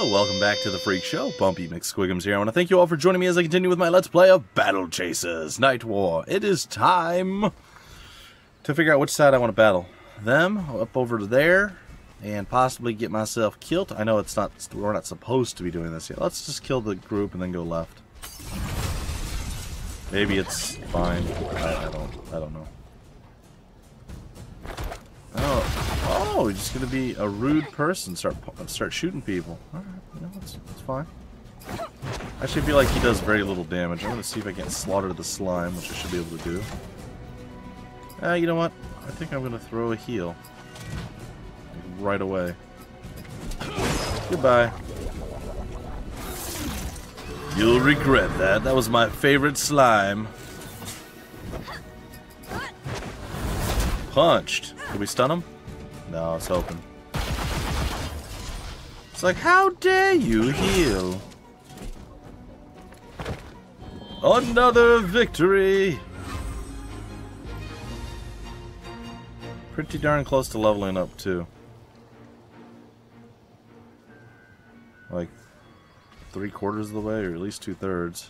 Hello, welcome back to the Freak Show. Bumpy McSquigums here. I want to thank you all for joining me as I continue with my Let's Play of Battle Chasers Nightwar. It is time to figure out which side I want to battle. Them, up over there, and possibly get myself killed. I know we're not supposed to be doing this yet. Let's just kill the group and then go left. Maybe it's fine. I don't know. Oh, you're just gonna be a rude person. Start shooting people. All right, you know, that's fine. I actually feel like he does very little damage. I'm gonna see if I can slaughter the slime, which I should be able to do. You know what? I think I'm gonna throw a heal right away. Goodbye. You'll regret that. That was my favorite slime. Punched. Did we stun him? No, it's open. It's like, how dare you heal? Another victory! Pretty darn close to leveling up, too. Like, 3/4 of the way, or at least 2/3.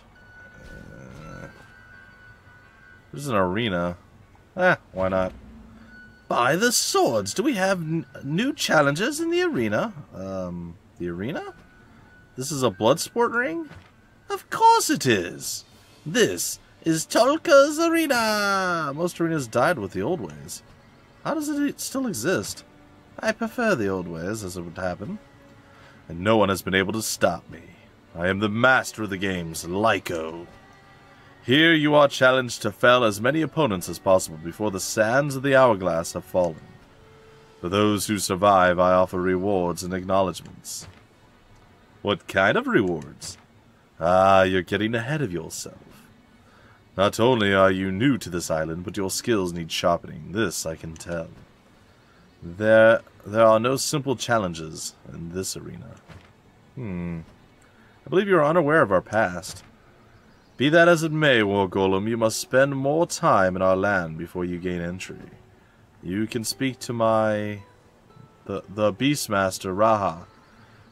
This is an arena. Why not? By the swords, do we have new challenges in the arena? The arena? This is a blood sport ring? Of course it is! This is Tolka's arena! Most arenas died with the old ways. How does it still exist? I prefer the old ways, as it would happen. And no one has been able to stop me. I am the master of the games, Lyco. Here you are challenged to fell as many opponents as possible before the sands of the hourglass have fallen. For those who survive, I offer rewards and acknowledgments. What kind of rewards? You're getting ahead of yourself. Not only are you new to this island, but your skills need sharpening. This I can tell. There are no simple challenges in this arena. I believe you are unaware of our past. Be that as it may, War Golem, you must spend more time in our land before you gain entry. You can speak to the Beastmaster Raha.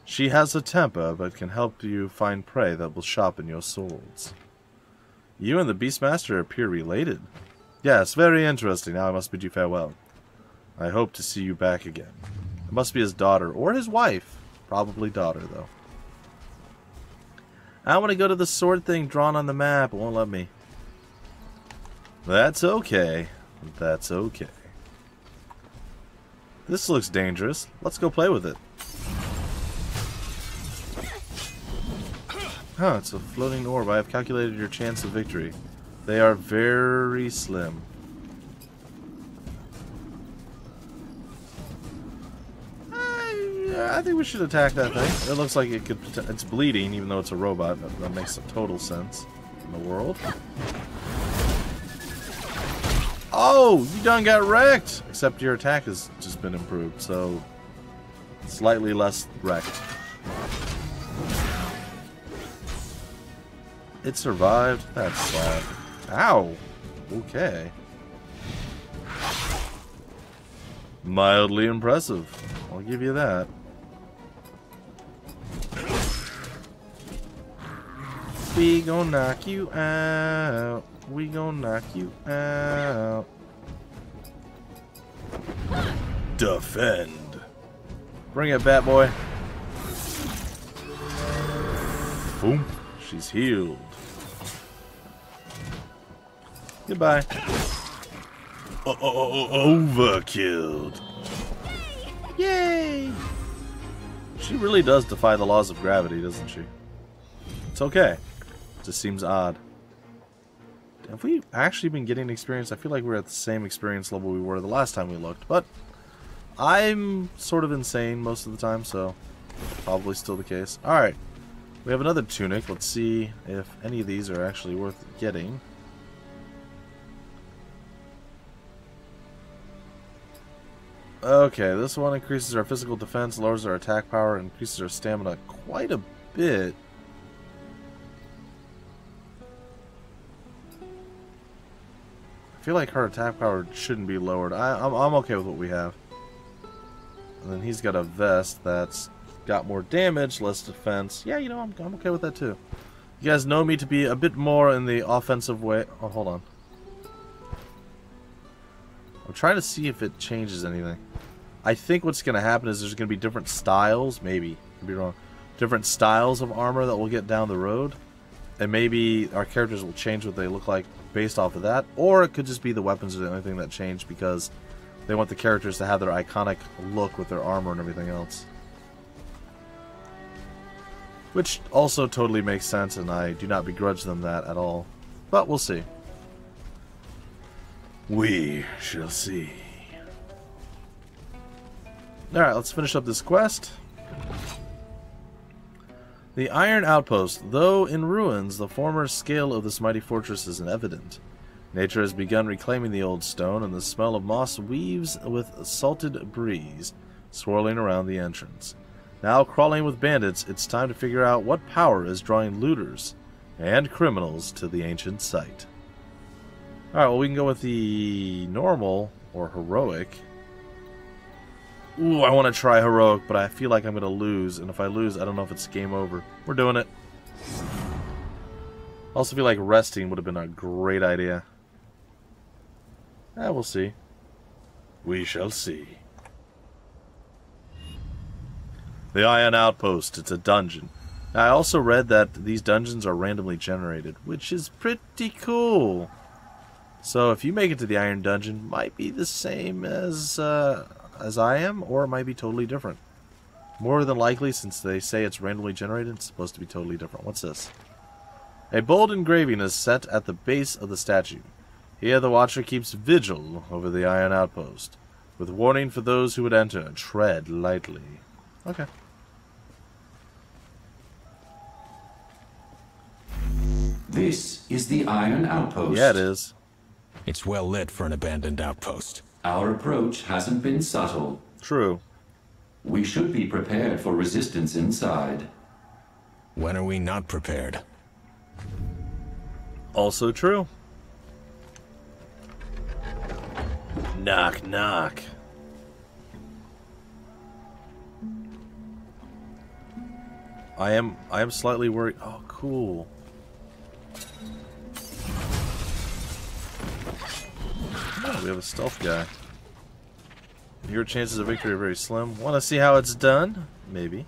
She has a temper, but can help you find prey that will sharpen your swords. You and the Beastmaster appear related. Yes, very interesting. Now I must bid you farewell. I hope to see you back again. It must be his daughter, or his wife. Probably daughter, though. I want to go to the sword thing drawn on the map. It won't let me. That's okay. That's okay. This looks dangerous. Let's go play with it. It's a floating orb. I have calculated your chance of victory. They are very slim. I think we should attack that thing. It looks like it could. It's bleeding, even though it's a robot. That makes total sense in the world. Oh, you done got wrecked! Except your attack has just been improved, so slightly less wrecked. It survived. That's sad. Ow. Okay. Mildly impressive. I'll give you that. We gon' knock you out. We gon' knock you out. Defend. Bring it, bat boy. Boom. She's healed. Goodbye. Overkilled. Yay! She really does defy the laws of gravity, doesn't she? It's okay. Just seems odd. Have we actually been getting experience? I feel like we're at the same experience level we were the last time we looked, but I'm sort of insane most of the time, so probably still the case. Alright, we have another tunic. Let's see if any of these are actually worth getting. Okay, this one increases our physical defense, lowers our attack power, and increases our stamina quite a bit. I feel like her attack power shouldn't be lowered. I'm okay with what we have. And then he's got a vest that's got more damage, less defense. Yeah, you know, I'm okay with that too. You guys know me to be a bit more in the offensive way. Oh, hold on. I'm trying to see if it changes anything. I think what's going to happen is there's going to be different styles, maybe, could be wrong, different styles of armor that we'll get down the road. And maybe our characters will change what they look like based off of that. Or it could just be the weapons or the only thing that changed because they want the characters to have their iconic look with their armor and everything else. Which also totally makes sense, and I do not begrudge them that at all. But we'll see. We shall see. Alright, let's finish up this quest. The Iron Outpost. Though in ruins, the former scale of this mighty fortress is evident. Nature has begun reclaiming the old stone, and the smell of moss weaves with a salted breeze, swirling around the entrance. Now crawling with bandits, it's time to figure out what power is drawing looters and criminals to the ancient site. Alright, well, we can go with the normal or heroic. Ooh, I want to try heroic, but I feel like I'm going to lose, and if I lose, I don't know if it's game over. We're doing it. I also feel like resting would have been a great idea. We'll see. We shall see. The Iron Outpost. It's a dungeon. Now, I also read that these dungeons are randomly generated, which is pretty cool. So if you make it to the Iron Dungeon, might be the same as I am, or it might be totally different. More than likely, since they say it's randomly generated, it's supposed to be totally different. What's this? A bold engraving is set at the base of the statue. Here the Watcher keeps vigil over the Iron Outpost, with warning for those who would enter. Tread lightly. Okay. This is the Iron Outpost. Yeah, it is. It's well lit for an abandoned outpost. Our approach hasn't been subtle. True. We should be prepared for resistance inside. When are we not prepared? Also true. Knock, knock. I am slightly worried. Oh, cool. Oh, we have a stealth guy. Your chances of victory are very slim. Want to see how it's done? Maybe.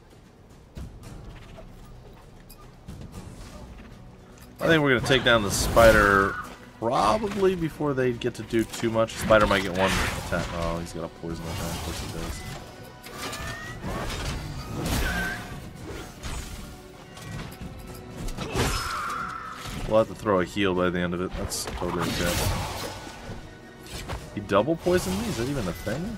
I think we're going to take down the spider probably before they get to do too much. Spider might get one attack. Oh, he's got a poison attack. Of course he does. We'll have to throw a heal by the end of it. That's totally okay. He double poisoned me? Is that even a thing?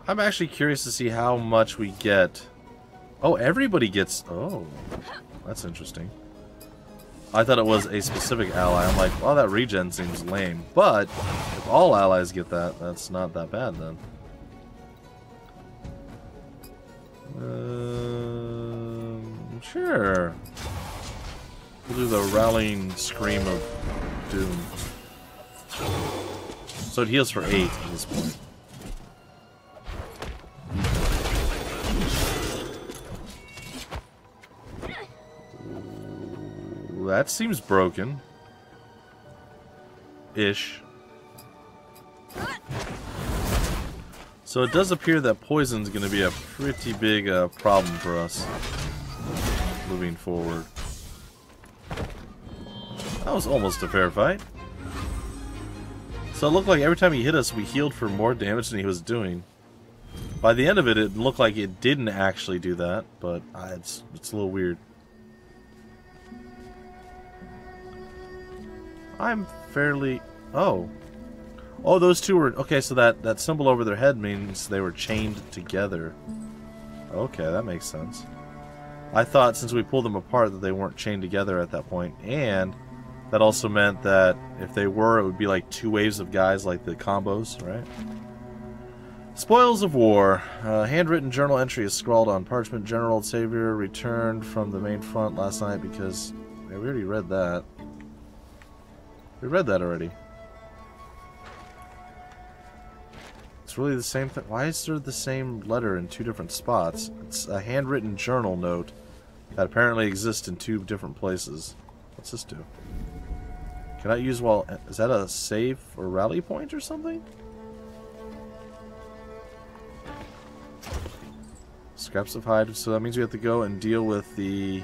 I'm actually curious to see how much we get. Oh, everybody gets... Oh, that's interesting. I thought it was a specific ally. I'm like, well, that regen seems lame. But if all allies get that, that's not that bad then. Sure. We'll do the rallying scream of doom. So it heals for 8 at this point. Ooh, that seems broken. Ish. So it does appear that poison's going to be a pretty big problem for us moving forward. That was almost a fair fight. So it looked like every time he hit us, we healed for more damage than he was doing. By the end of it, it looked like it didn't actually do that, but it's a little weird. I'm fairly... Oh. Oh, those two were... Okay, so that symbol over their head means they were chained together. Okay, that makes sense. I thought since we pulled them apart that they weren't chained together at that point, and that also meant that if they were, it would be like 2 waves of guys, like the combos, right? Spoils of War. Handwritten journal entry is scrawled on parchment. General Xavier returned from the main front last night because... Yeah, we already read that. We read that already. it's really the same thing. Why is there the same letter in 2 different spots? It's a handwritten journal note that apparently exists in 2 different places. What's this do? Cannot use while... Is that a save or rally point or something? Scraps of hide. So that means we have to go and deal with the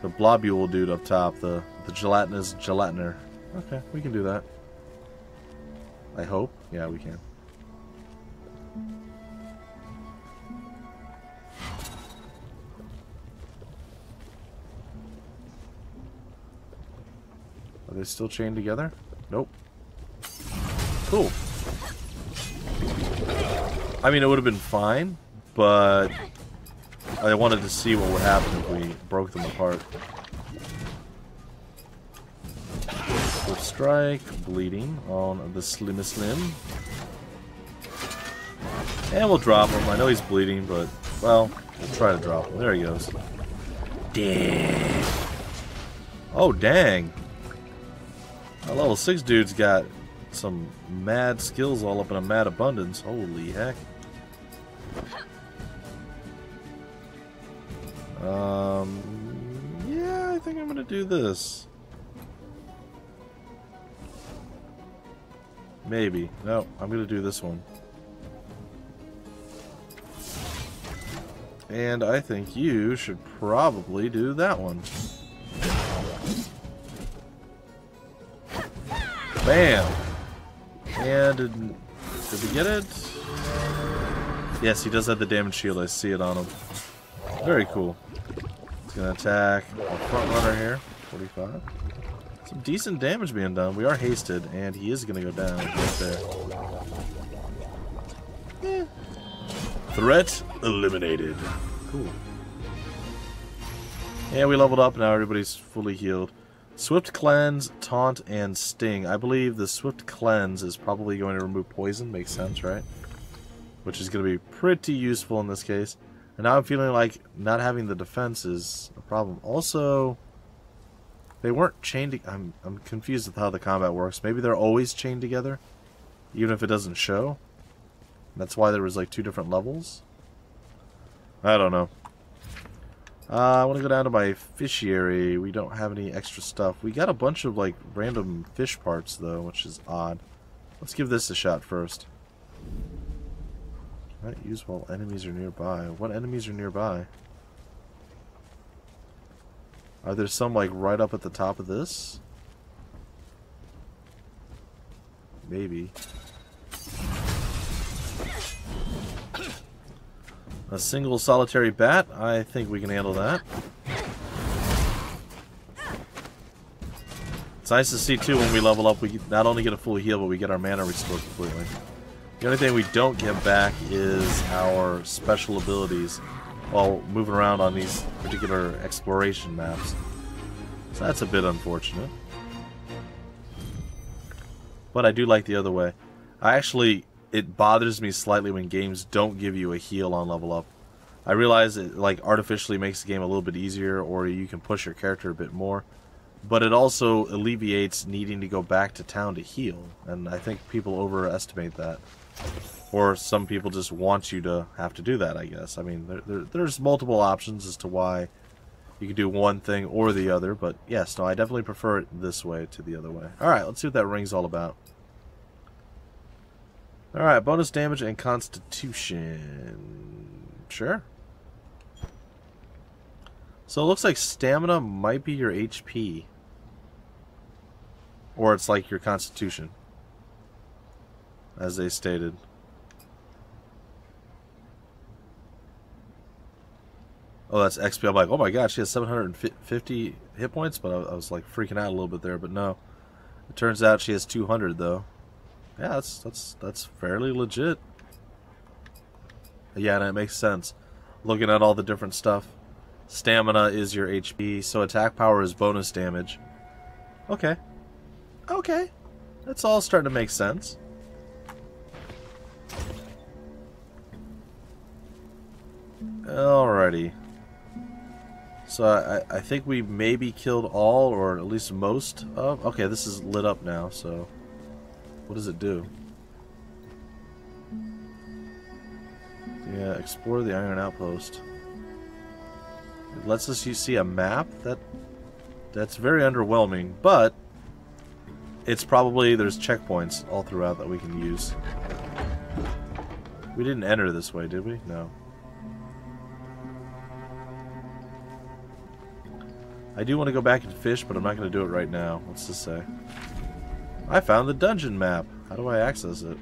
blobule dude up top. The gelatinous gelatiner. Okay, we can do that. I hope. Yeah, we can. Are they still chained together? Nope. Cool. I mean, it would have been fine, but I wanted to see what would happen if we broke them apart. Swift strike, bleeding on the slimmest limb. And we'll drop him. I know he's bleeding, but, well, we'll try to drop him. There he goes. Dang. Oh, dang. That level 6 dude's got some mad skills all up in a mad abundance. Holy heck. Yeah, I think I'm gonna do this. Maybe. No, I'm gonna do this one. And I think you should probably do that one. Bam! And did we get it? Yes, he does have the damage shield. I see it on him. Very cool. He's gonna attack our front runner here. 45. Some decent damage being done. We are hasted, and he is gonna go down right there. Yeah. Threat eliminated. Cool. Yeah, we leveled up. Now everybody's fully healed. Swift Cleanse, Taunt, and Sting. I believe the Swift Cleanse is probably going to remove poison. Makes sense, right? Which is going to be pretty useful in this case. And now I'm feeling like not having the defense is a problem. Also, they weren't chained. I'm confused with how the combat works. Maybe they're always chained together, even if it doesn't show. That's why there was like 2 different levels. I don't know. I want to go down to my fishiary. We don't have any extra stuff. We got a bunch of like random fish parts though, which is odd. Let's give this a shot first. Not use while enemies are nearby. What enemies are nearby? Are there some like right up at the top of this? Maybe. A single solitary bat? I think we can handle that. It's nice to see too when we level up, we not only get a full heal, but we get our mana restored completely. The only thing we don't get back is our special abilities while moving around on these particular exploration maps. So that's a bit unfortunate. But I do like the other way. It bothers me slightly when games don't give you a heal on level up. I realize it like artificially makes the game a little bit easier, or you can push your character a bit more, but it also alleviates needing to go back to town to heal, and I think people overestimate that. Or some people just want you to have to do that, I guess. I mean, there's multiple options as to why you can do one thing or the other, but yes, no, I definitely prefer it this way to the other way. Alright, let's see what that ring's all about. Alright, bonus damage and constitution. Sure. So it looks like stamina might be your HP. Or it's like your constitution. As they stated. Oh, that's XP. I'm like, oh my gosh, she has 750 hit points, but I was like freaking out a little bit there, but no. It turns out she has 200 though. Yeah, that's fairly legit. Yeah, and it makes sense. Looking at all the different stuff. Stamina is your HP, so attack power is bonus damage. Okay. Okay. That's all starting to make sense. Alrighty. So I think we maybe killed all, or at least most of... Okay, this is lit up now, so... What does it do? Yeah, explore the Iron Outpost. It lets us see a map. That's very underwhelming, but it's probably there's checkpoints all throughout that we can use. We didn't enter this way, did we? No. I do want to go back and fish, but I'm not going to do it right now. What's this say? I found the dungeon map. How do I access it?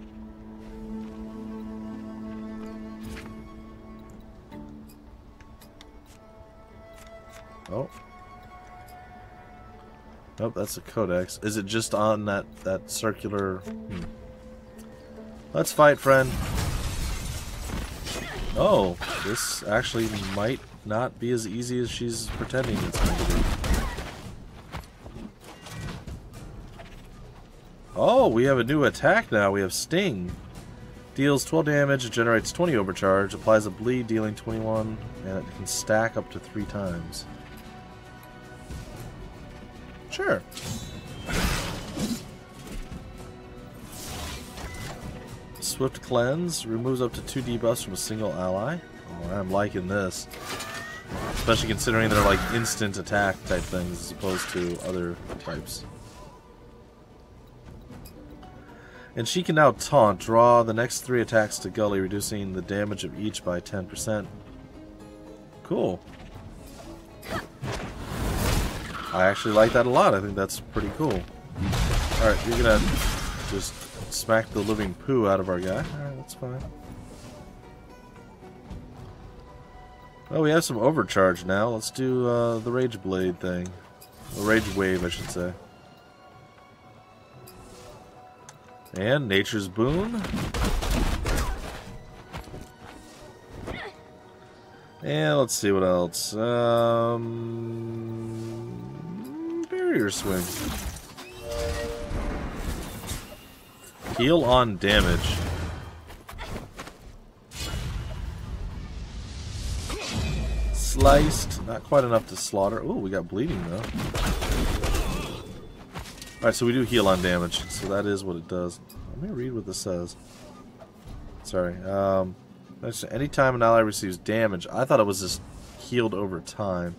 Oh. Nope, that's a codex. Is it just on that circular... Let's fight, friend. Oh, this actually might not be as easy as she's pretending it's going to be. Oh, we have a new attack now. We have Sting. Deals 12 damage, generates 20 overcharge, applies a bleed dealing 21, and it can stack up to 3 times. Sure. Swift Cleanse removes up to 2 debuffs from a single ally. Oh, I'm liking this. Especially considering they're like instant attack type things as opposed to other types. And she can now taunt. Draw the next 3 attacks to Gully, reducing the damage of each by 10%. Cool. I actually like that a lot. I think that's pretty cool. Alright, you're gonna just smack the living poo out of our guy. Alright, that's fine. Well, we have some overcharge now. Let's do the Rage Blade thing. The Rage Wave, I should say. And Nature's Boon. And let's see what else. Barrier Swing. Heal on damage. Sliced. Not quite enough to slaughter. Ooh, we got bleeding though. Alright, so we do heal on damage. So that is what it does. Let me read what this says. Sorry. Anytime an ally receives damage, I thought it was just healed over time.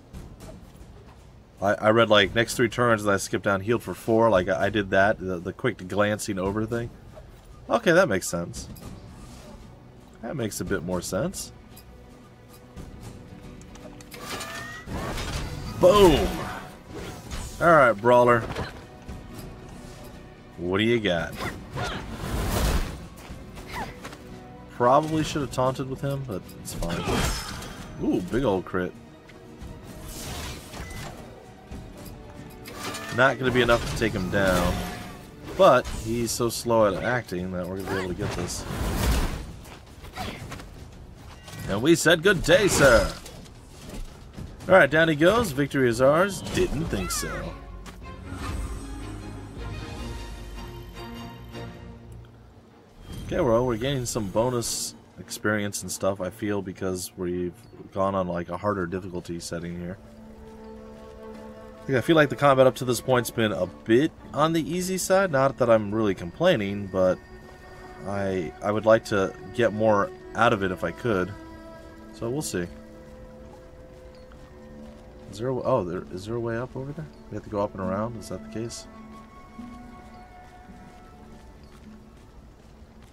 I read like next 3 turns and I skipped down healed for 4. Like I did that, the quick glancing over thing. Okay, that makes sense. That makes a bit more sense. Boom! Alright, Brawler. What do you got? Probably should have taunted with him, but it's fine. Ooh, big old crit. Not going to be enough to take him down, but he's so slow at acting that we're going to be able to get this. And we said good day, sir! Alright, down he goes. Victory is ours. Didn't think so. Okay, well, we're getting some bonus experience and stuff, I feel, because we've gone on like a harder difficulty setting here. I feel like the combat up to this point's been a bit on the easy side. Not that I'm really complaining, but I would like to get more out of it if I could. So we'll see. Is there is there a way up over there? We have to go up and around? Is that the case?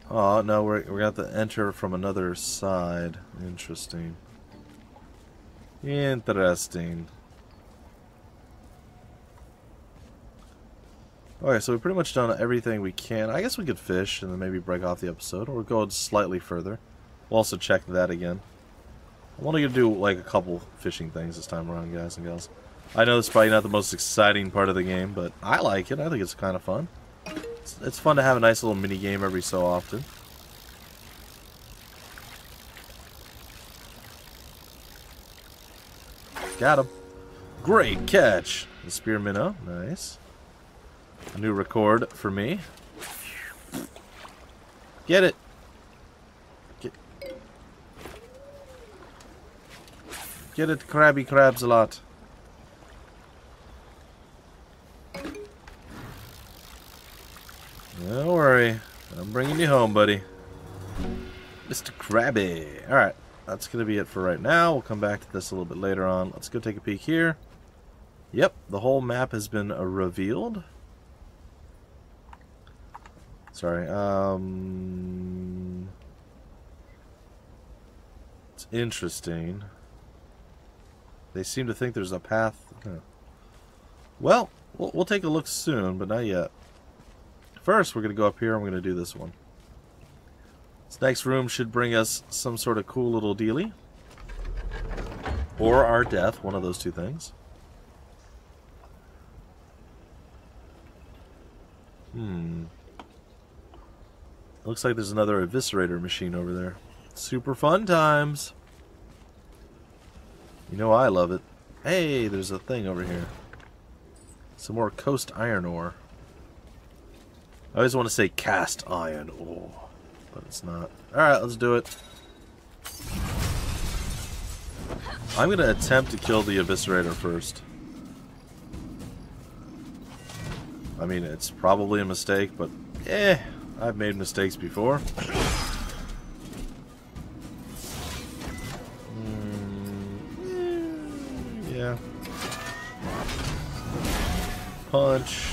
Oh, no, we're going to have to enter from another side. Interesting. Interesting. Okay, so we've pretty much done everything we can. I guess we could fish and then maybe break off the episode, or go slightly further. We'll also check that again. I'm only going to do like a couple fishing things this time around, guys and gals. I know it's probably not the most exciting part of the game, but I like it. I think it's kind of fun. It's fun to have a nice little mini game every so often. Got him. Great catch. The spear minnow. Nice. A new record for me. Get it. Get it, Krabby Crabs a lot. Don't worry. I'm bringing you home, buddy. Mr. Krabby. Alright, that's going to be it for right now. We'll come back to this a little bit later on. Let's go take a peek here. Yep, the whole map has been revealed. Sorry, it's interesting. They seem to think there's a path. Well, we'll take a look soon, but not yet. First, we're going to go up here and we're going to do this one. This next room should bring us some sort of cool little dealie. Or our death, one of those two things. Looks like there's another eviscerator machine over there. Super fun times. You know I love it. Hey, there's a thing over here. Some more coast iron ore. I always want to say cast iron ore, but it's not. Alright, let's do it. I'm going to attempt to kill the eviscerator first. I mean, it's probably a mistake, but I've made mistakes before. Yeah. Punch.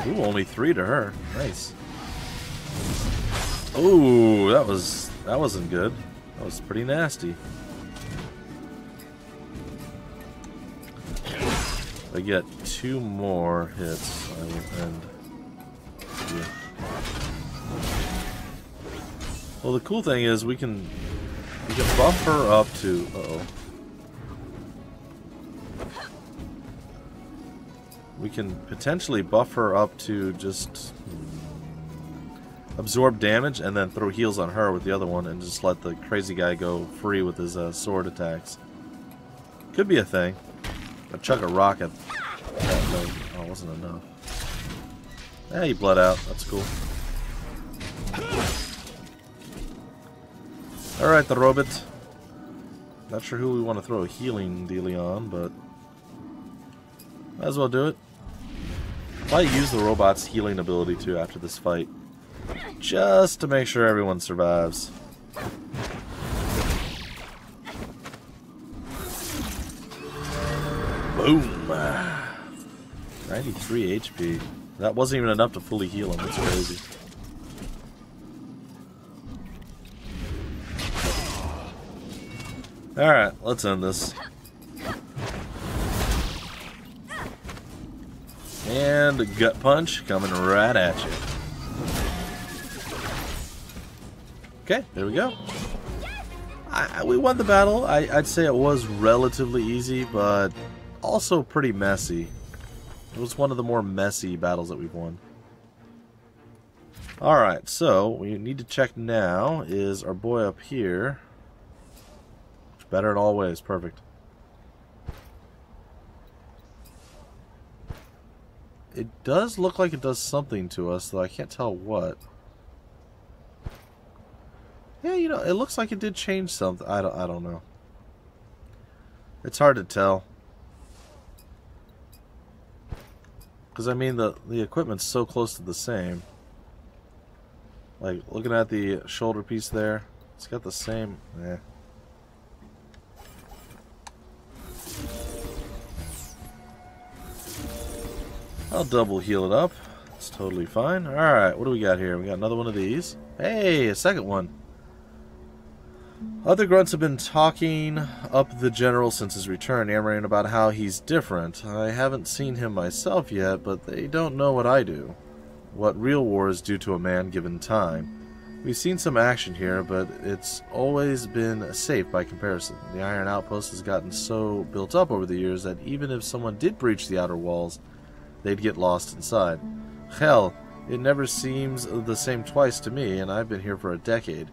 Ooh, only 3 to her. Nice. Ooh, that wasn't good. That was pretty nasty. If I get 2 more hits, I will end. Yeah. Well, the cool thing is we can buff her up to. We can potentially buff her up to just absorb damage and then throw heals on her with the other one and just let the crazy guy go free with his sword attacks. Could be a thing. I'd chuck a rock at that leg. Oh, it wasn't enough. Yeah, he bled out. That's cool. Alright, the robot. Not sure who we want to throw a healing dealie on, but might as well do it. I'll use the robot's healing ability too after this fight. Just to make sure everyone survives. Boom! 93 HP. That wasn't even enough to fully heal him. That's crazy. Alright, let's end this. And a gut punch coming right at you. Okay, there we go. We won the battle. I'd say it was relatively easy, but also pretty messy. It was one of the more messy battles that we've won. Alright, so what we need to check now is our boy up here. Better in all ways, perfect. It does look like it does something to us, though I can't tell what. Yeah, you know, it looks like it did change something. I don't know. It's hard to tell. Because, I mean, the equipment's so close to the same. Like, looking at the shoulder piece there, it's got the same... I'll double heal it up. It's totally fine. Alright, what do we got here? We got another one of these. Hey, a second one. Other grunts have been talking up the general since his return, yammering about how he's different. I haven't seen him myself yet, but they don't know what I do. What real war is due to a man given time. We've seen some action here, but it's always been safe by comparison. The Iron Outpost has gotten so built up over the years that even if someone did breach the outer walls, they'd get lost inside. Hell, it never seems the same twice to me, and I've been here for a decade.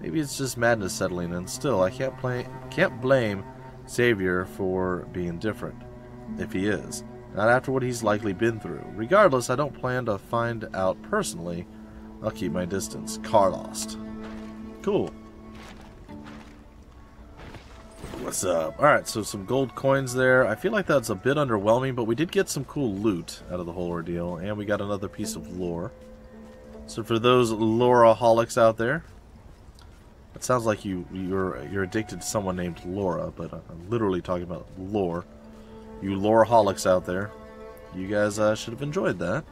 Maybe it's just madness settling in. Still, I can't blame Xavier for being different, if he is. Not after what he's likely been through. Regardless, I don't plan to find out personally. I'll keep my distance. Carlost. Cool. What's up? Alright, so some gold coins there. I feel like that's a bit underwhelming, but we did get some cool loot out of the whole ordeal, and we got another piece of lore. So for those lore-aholics out there, it sounds like you're addicted to someone named Laura, but I'm literally talking about lore. You lore-aholics out there, you guys should have enjoyed that.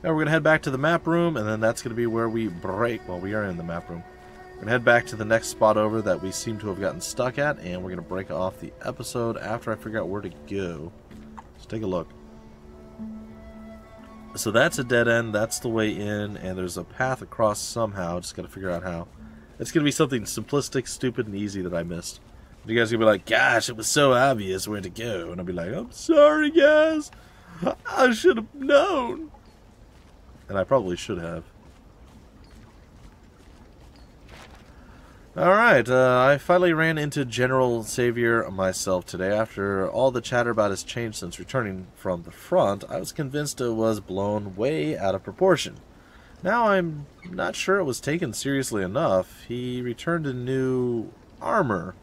Now we're going to head back to the map room, and then that's going to be where we break. Well, we are in the map room. We're going to head back to the next spot over that we seem to have gotten stuck at, and we're going to break off the episode after I figure out where to go. Let's take a look. So that's a dead end, that's the way in, and there's a path across somehow. Just got to figure out how. It's going to be something simplistic, stupid, and easy that I missed. You guys are going to be like, gosh, it was so obvious where to go. And I'll be like, I'm sorry, guys. I should have known. And I probably should have. Alright, I finally ran into General Xavier myself today. After all the chatter about his change since returning from the front, I was convinced it was blown way out of proportion. Now I'm not sure it was taken seriously enough. He returned in new armor.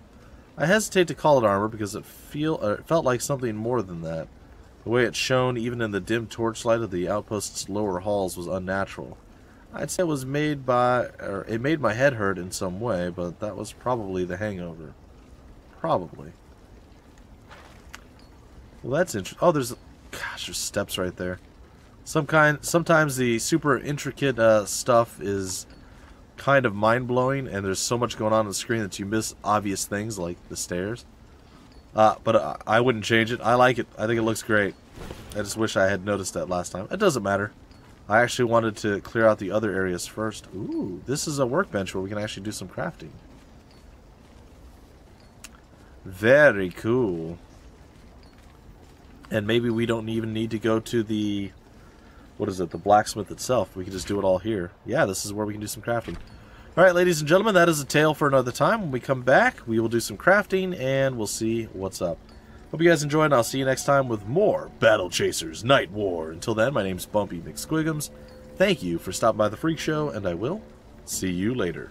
I hesitate to call it armor because it felt like something more than that. The way it shone, even in the dim torchlight of the outpost's lower halls, was unnatural. I'd say it made my head hurt in some way, but that was probably the hangover. Probably. Well, that's interesting. Oh, there's steps right there. Sometimes the super intricate stuff is kind of mind-blowing, and there's so much going on the screen that you miss obvious things like the stairs. But I wouldn't change it. I like it. I think it looks great. I just wish I had noticed that last time. It doesn't matter. I actually wanted to clear out the other areas first. Ooh, this is a workbench where we can actually do some crafting. Very cool. And maybe we don't even need to go to the... What is it? The blacksmith itself. We can just do it all here. Yeah, this is where we can do some crafting. Alright, ladies and gentlemen, that is a tale for another time. When we come back, we will do some crafting, and we'll see what's up. Hope you guys enjoyed, and I'll see you next time with more Battle Chasers Nightwar. Until then, my name's Bumpy McSquigums. Thank you for stopping by the Freak Show, and I will see you later.